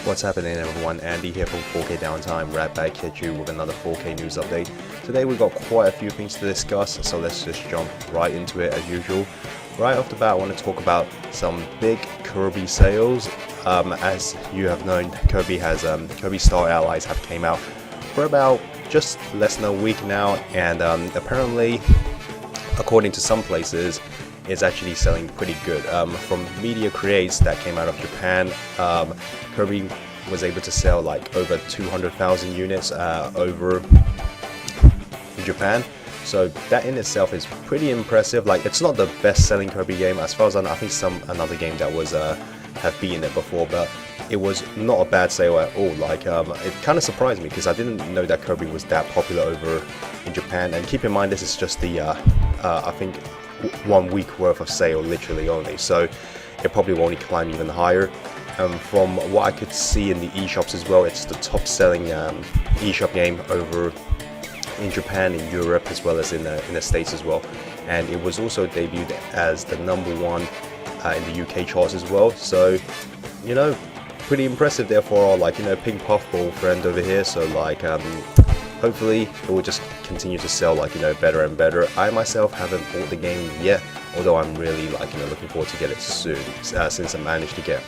What's happening, everyone? Andy here from 4K Downtime, right back at you with another 4K news update. Today we've got quite a few things to discuss, so let's just jump right into it as usual. Right off the bat, I want to talk about some big Kirby sales. As you have known, Kirby Star Allies have came out for about just less than a week now, and apparently, according to some places, it's actually selling pretty good. From media creates that came out of Japan, Kirby was able to sell like over 200,000 units over in Japan. So that in itself is pretty impressive. Like, it's not the best selling Kirby game as far as I know. I think another game that was have beaten it before, but it was not a bad sale at all. Like, it kind of surprised me because I didn't know that Kirby was that popular over in Japan. And keep in mind, this is just the I think 1 week worth of sale, literally only, so it probably will only climb even higher. From what I could see in the eShops as well, it's the top selling eShop game over in Japan, in Europe, as well as in the States as well. And it was also debuted as the #1 in the UK charts as well. So, you know, pretty impressive there for our, like, you know, pink puffball friend over here. So, like, hopefully it will just continue to sell, like, you know, better and better. I myself haven't bought the game yet, although I'm really, like, you know, looking forward to get it soon, since I managed to get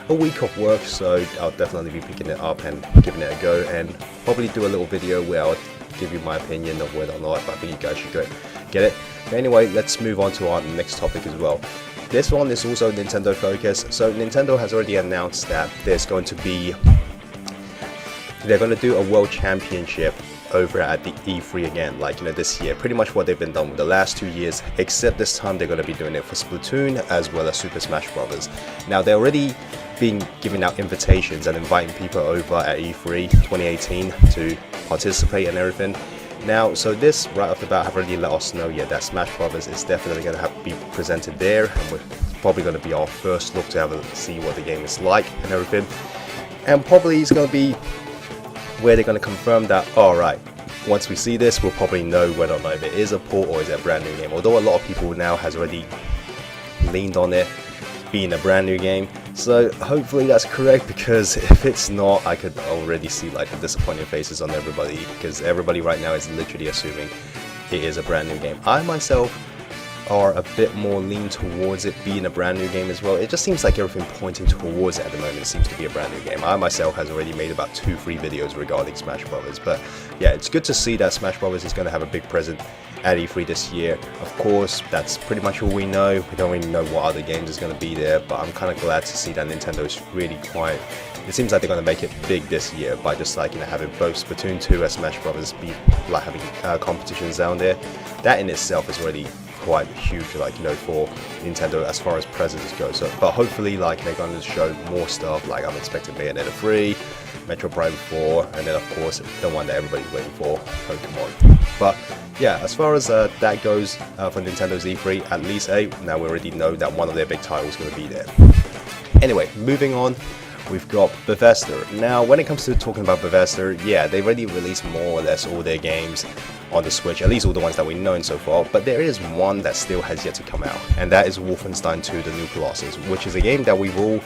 a week of work. So I'll definitely be picking it up and giving it a go, and probably do a little video where I'll give you my opinion of whether or not I think you guys should go get it. But anyway, let's move on to our next topic as well. This one is also Nintendo focused. So Nintendo has already announced that they're going to do a World Championship over at the E3 again, like, you know, this year. Pretty much what they've been done with the last 2 years, except this time they're going to be doing it for Splatoon as well as Super Smash Bros. Now, they're already been giving out invitations and inviting people over at E3 2018 to participate and everything. Now, so this right off the bat have already let us know, yeah, that Smash Bros is definitely going to have to be presented there, and we're probably going to be our first look to have a see what the game is like and everything. And probably it's going to be where they're going to confirm that, alright, once we see this, we'll probably know whether or not if it is a port or is it a brand new game. Although a lot of people now has already leaned on it being a brand new game. So hopefully that's correct, because if it's not, I could already see, like, the disappointed faces on everybody, because everybody right now is literally assuming it is a brand new game. I myself are a bit more lean towards it being a brand new game as well. It just seems like everything pointing towards it at the moment seems to be a brand new game. I myself has already made about 2-3 videos regarding Smash Bros. But yeah, it's good to see that Smash Bros is going to have a big present at E3 this year. Of course, that's pretty much all we know. We don't really know what other games is going to be there, but I'm kind of glad to see that Nintendo is really quite... It seems like they're going to make it big this year by just, like, you know, having both Splatoon 2 and Smash Bros. Be, like, having competitions down there. That in itself is already quite huge, like, you know, for Nintendo as far as presents go. So, but hopefully, like, they're going to show more stuff. Like, I'm expecting Bayonetta 3, Metro Prime 4, and then of course the one that everybody's waiting for, Pokemon. But yeah, as far as that goes for Nintendo's E3, at least now we already know that one of their big titles is going to be there. Anyway, moving on. We've got Bethesda. Now, when it comes to talking about Bethesda, yeah, they've already released more or less all their games on the Switch, at least all the ones that we've known so far, but there is one that still has yet to come out, and that is Wolfenstein 2: The New Colossus, which is a game that we've all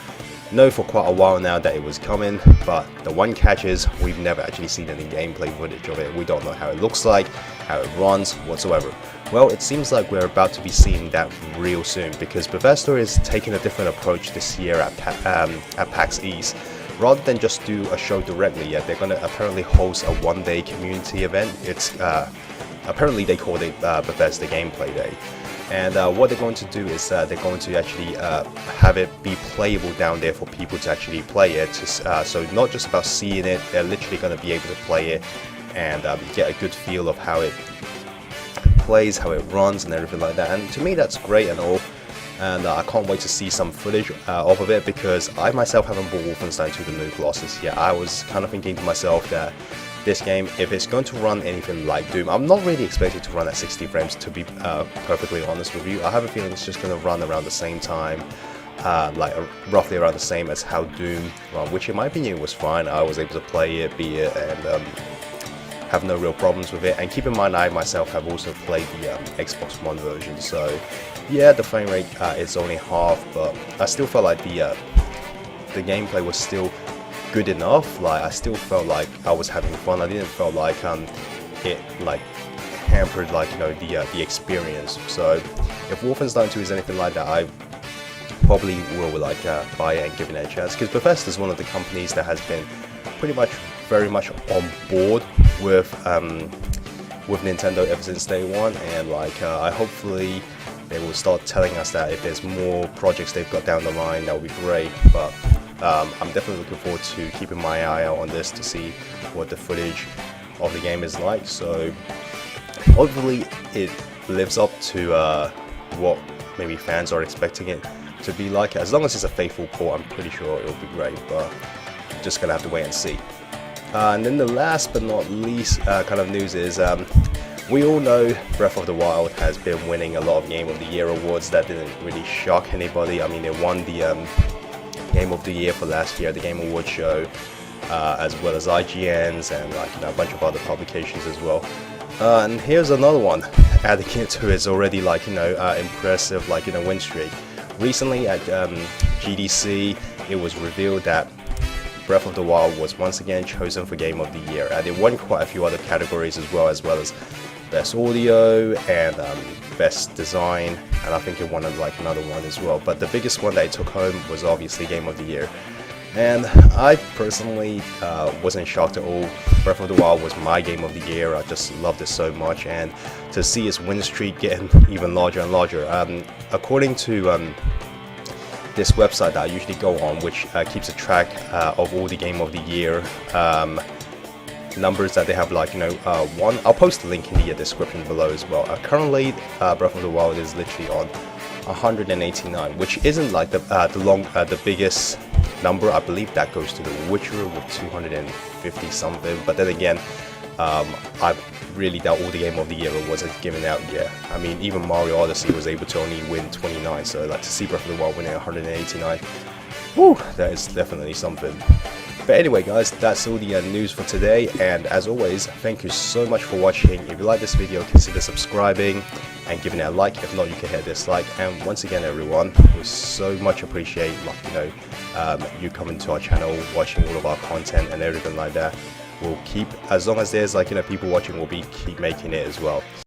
known for quite a while now that it was coming, but the one catch is we've never actually seen any gameplay footage of it. We don't know how it looks like, how it runs, whatsoever. Well, it seems like we're about to be seeing that real soon, because Bethesda is taking a different approach this year at PAX East. Rather than just do a show directly, yeah, they're going to apparently host a one-day community event. It's apparently they call it Bethesda Gameplay Day. And what they're going to do is they're going to actually have it be playable down there for people to actually play it. So not just about seeing it, they're literally going to be able to play it and get a good feel of how it plays, how it runs and everything like that. And to me, that's great and all. And I can't wait to see some footage off of it, because I myself haven't bought Wolfenstein 2: The New Colossus yet. I was kind of thinking to myself that this game, if it's going to run anything like Doom, I'm not really expecting to run at 60 frames, to be perfectly honest with you. I have a feeling it's just going to run around the same time, like roughly around the same as how Doom ran, which in my opinion was fine. I was able to play it, beat it, and have no real problems with it. And keep in mind, I myself have also played the Xbox One version, so yeah, the frame rate is only half, but I still felt like the gameplay was still good enough. Like I still felt like I was having fun. I didn't feel like it like hampered like the experience. So if Wolfenstein 2 is anything like that, I probably will like buy it and give it a chance, because Bethesda is one of the companies that has been pretty much very much on board with Nintendo ever since day one, and like I hopefully they will start telling us that if there's more projects they've got down the line, that would be great. But I'm definitely looking forward to keeping my eye out on this to see what the footage of the game is like. So hopefully it lives up to what maybe fans are expecting it to be like. As long as it's a faithful port, I'm pretty sure it'll be great, but just gonna have to wait and see. And then the last but not least kind of news is we all know Breath of the Wild has been winning a lot of Game of the Year awards. That didn't really shock anybody. I mean, they won the Game of the Year for last year at the Game Awards show, as well as IGN's and like a bunch of other publications as well. And here's another one adding into its already like impressive like win streak. Recently at GDC, it was revealed that Breath of the Wild was once again chosen for Game of the Year, and it won quite a few other categories as well as Best Audio and Best Design, and I think it won like another one as well. But the biggest one that it took home was obviously Game of the Year. And I personally wasn't shocked at all. Breath of the Wild was my Game of the Year. I just loved it so much, and to see its win streak getting even larger and larger. According to this website that I usually go on, which keeps a track of all the Game of the Year numbers that they have, like one. I'll post the link in the description below as well. Currently, Breath of the Wild is literally on 189, which isn't like the biggest number. I believe that goes to The Witcher with 250 something. But then again, I really doubt all the Game of the Year awards are given out yet. I mean, even Mario Odyssey was able to only win 29. So like to see Breath of the Wild winning 189, whew, that is definitely something. But anyway guys, that's all the news for today, and as always, thank you so much for watching. If you like this video, consider subscribing and giving it a like. If not, you can hit dislike. And once again everyone, we so much appreciate like you coming to our channel, watching all of our content and everything like that. We'll keep, as long as there's like people watching, we'll keep making it as well.